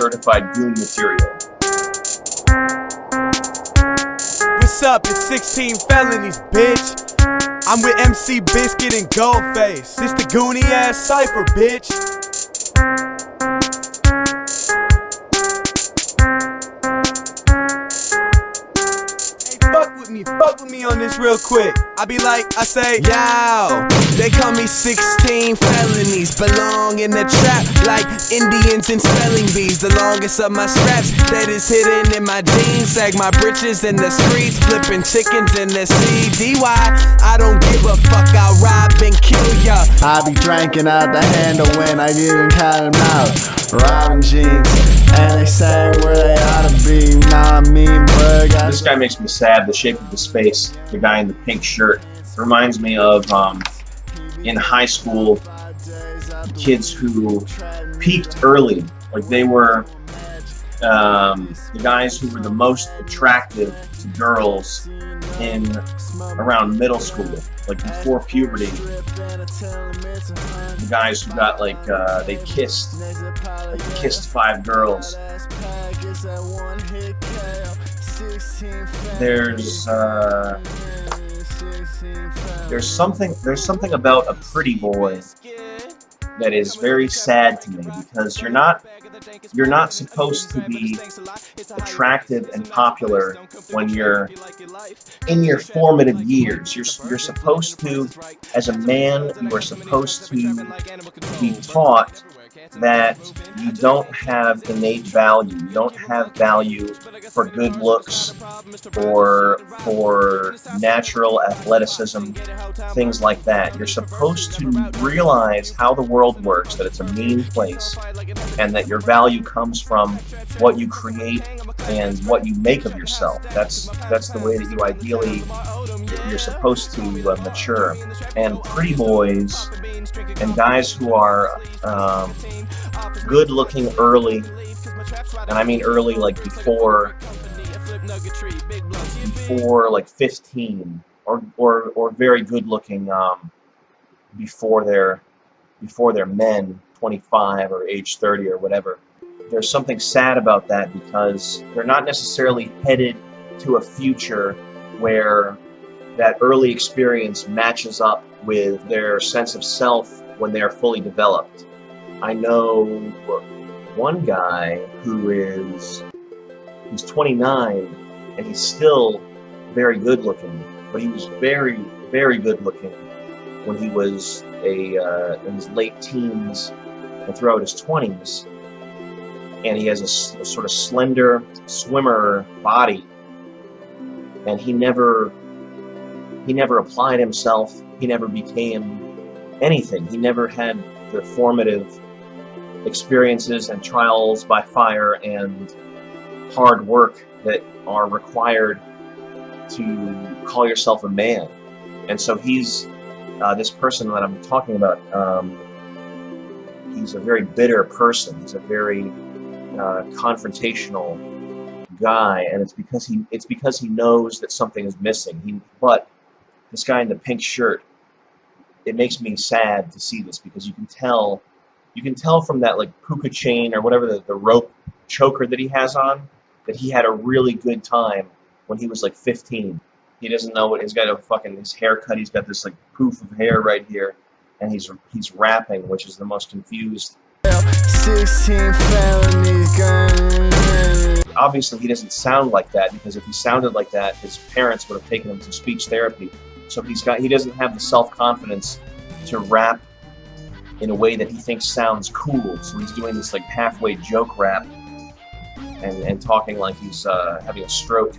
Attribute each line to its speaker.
Speaker 1: certified goon material.
Speaker 2: What's up? It's 16 felonies, bitch. I'm with MC Biscuit and Goldface. This the Goonie ass cypher, bitch. Fuck with me on this real quick. I say, yo, they call me 16 felonies. Belong in the trap like Indians in spelling bees. The longest of my straps that is hidden in my jeans. Sag my britches in the streets, flipping chickens in the CDY. I don't give a fuck, I'll rob and kill ya.
Speaker 3: I be drinking out the handle when I get in kind of out. Robbing jeans, and they say where they ought to be. Nah, I mean, bug.
Speaker 1: This guy makes me sad. The shape of his face, the guy in the pink shirt, reminds me of in high school, kids who peaked early. Like they were the guys who were the most attractive to girls in around middle school, like before puberty. The guys who got like they kissed 5 girls. There's something about a pretty boy that is very sad to me, because you're not supposed to be attractive and popular when you're in your formative years. You're supposed to, as a man, you are supposed to be taught that you don't have innate value. You don't have value for good looks or for natural athleticism, things like that. You're supposed to realize how the world works, that it's a mean place, and that your value comes from what you create and what you make of yourself. That's the way that you ideally, you're supposed to mature. And pretty boys and guys who are good looking early, and I mean early like before like 15, or very good looking before they're men, 25 or age 30 or whatever. There's something sad about that, because they're not necessarily headed to a future where that early experience matches up with their sense of self when they're fully developed. I know one guy he's 29 and he's still very good looking, but he was very, very good looking when he was in his late teens and throughout his 20s. And he has a sort of slender swimmer body, and he never applied himself. He never became anything. He never had the formative experiences and trials by fire and hard work that are required to call yourself a man. And so he's this person that I'm talking about. He's a very bitter person. He's a very confrontational guy, and it's because he knows that something is missing. But this guy in the pink shirt, it makes me sad to see this, because you can tell from that like puka chain or whatever the rope choker that he has on, that he had a really good time when he was like 15. He doesn't know what he's got his haircut. He's got this like poof of hair right here, and he's rapping, which is the most confused.
Speaker 3: 16 felonies gone.
Speaker 1: Obviously, he doesn't sound like that, because if he sounded like that, his parents would have taken him to speech therapy. So he doesn't have the self-confidence to rap in a way that he thinks sounds cool. So he's doing this like halfway joke rap and talking like he's having a stroke.